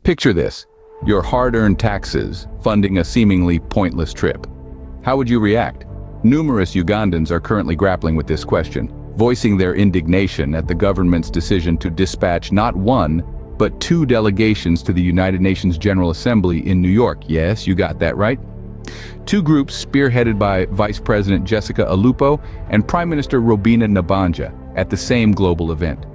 Picture this, your hard-earned taxes funding a seemingly pointless trip. How would you react? Numerous Ugandans are currently grappling with this question, voicing their indignation at the government's decision to dispatch not one, but two delegations to the United Nations General Assembly in New York. Yes, you got that right. Two groups spearheaded by Vice President Jessica Alupo and Prime Minister Robina Nabbanja at the same global event.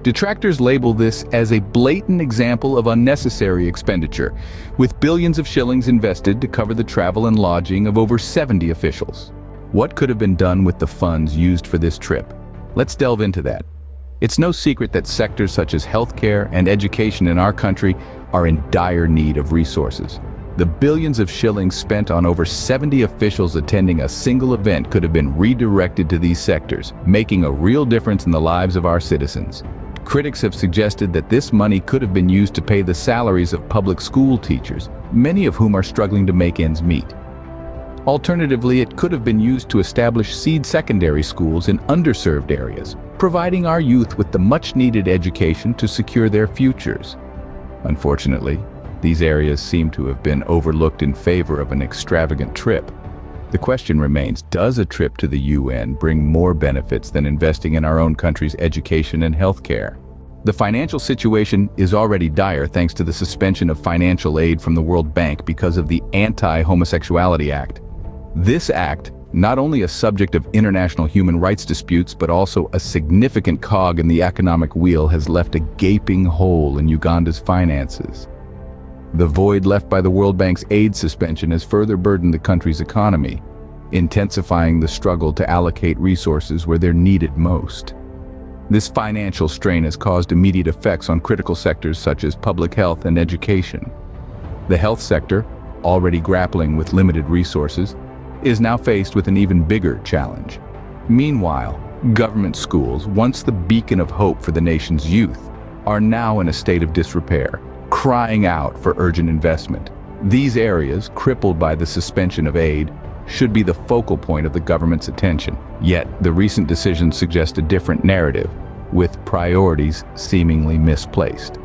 Detractors label this as a blatant example of unnecessary expenditure, with billions of shillings invested to cover the travel and lodging of over 70 officials. What could have been done with the funds used for this trip? Let's delve into that. It's no secret that sectors such as healthcare and education in our country are in dire need of resources. The billions of shillings spent on over 70 officials attending a single event could have been redirected to these sectors, making a real difference in the lives of our citizens. Critics have suggested that this money could have been used to pay the salaries of public school teachers, many of whom are struggling to make ends meet. Alternatively, it could have been used to establish seed secondary schools in underserved areas, providing our youth with the much-needed education to secure their futures. Unfortunately, these areas seem to have been overlooked in favor of an extravagant trip. The question remains, does a trip to the UN bring more benefits than investing in our own country's education and healthcare? The financial situation is already dire thanks to the suspension of financial aid from the World Bank because of the Anti-Homosexuality Act. This act, not only a subject of international human rights disputes, but also a significant cog in the economic wheel, has left a gaping hole in Uganda's finances. The void left by the World Bank's aid suspension has further burdened the country's economy, intensifying the struggle to allocate resources where they're needed most. This financial strain has caused immediate effects on critical sectors such as public health and education. The health sector, already grappling with limited resources, is now faced with an even bigger challenge. Meanwhile, government schools, once the beacon of hope for the nation's youth, are now in a state of disrepair, crying out for urgent investment. These areas, crippled by the suspension of aid, should be the focal point of the government's attention. Yet, the recent decisions suggest a different narrative, with priorities seemingly misplaced.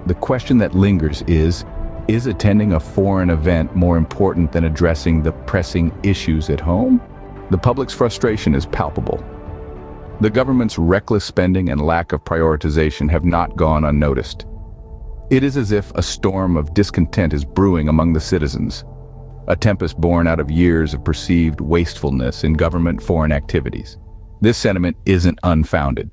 The question that lingers is attending a foreign event more important than addressing the pressing issues at home? The public's frustration is palpable. The government's reckless spending and lack of prioritization have not gone unnoticed. It is as if a storm of discontent is brewing among the citizens, a tempest born out of years of perceived wastefulness in government foreign activities. This sentiment isn't unfounded.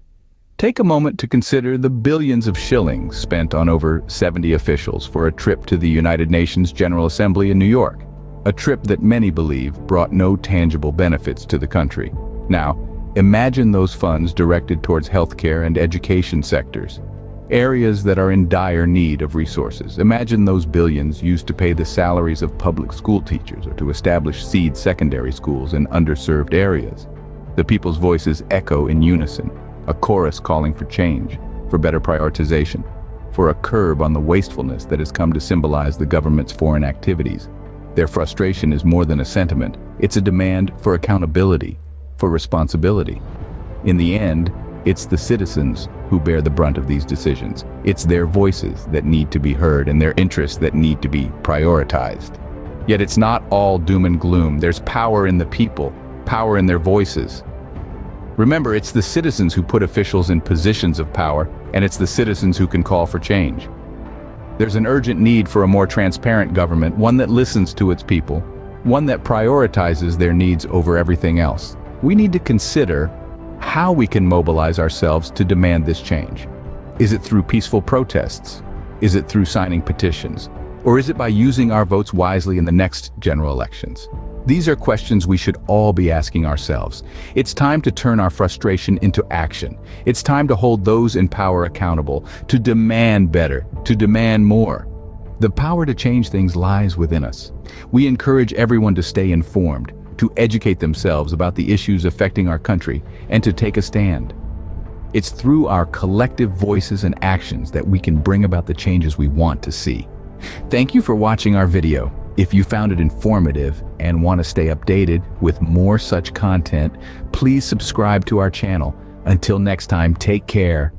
Take a moment to consider the billions of shillings spent on over 70 officials for a trip to the United Nations General Assembly in New York, a trip that many believe brought no tangible benefits to the country. Now, imagine those funds directed towards healthcare and education sectors, areas that are in dire need of resources. Imagine those billions used to pay the salaries of public school teachers or to establish seed secondary schools in underserved areas. The people's voices echo in unison, a chorus calling for change, for better prioritization, for a curb on the wastefulness that has come to symbolize the government's foreign activities. Their frustration is more than a sentiment, it's a demand for accountability, for responsibility. In the end, it's the citizens who bear the brunt of these decisions. It's their voices that need to be heard and their interests that need to be prioritized. Yet it's not all doom and gloom. There's power in the people, power in their voices. Remember, it's the citizens who put officials in positions of power, and it's the citizens who can call for change. There's an urgent need for a more transparent government, one that listens to its people, one that prioritizes their needs over everything else. We need to consider how we can mobilize ourselves to demand this change. Is it through peaceful protests? Is it through signing petitions? Or is it by using our votes wisely in the next general elections? These are questions we should all be asking ourselves. It's time to turn our frustration into action. It's time to hold those in power accountable, to demand better, to demand more. The power to change things lies within us. We encourage everyone to stay informed, to educate themselves about the issues affecting our country, and to take a stand. It's through our collective voices and actions that we can bring about the changes we want to see. Thank you for watching our video. If you found it informative and want to stay updated with more such content, please subscribe to our channel. Until next time, take care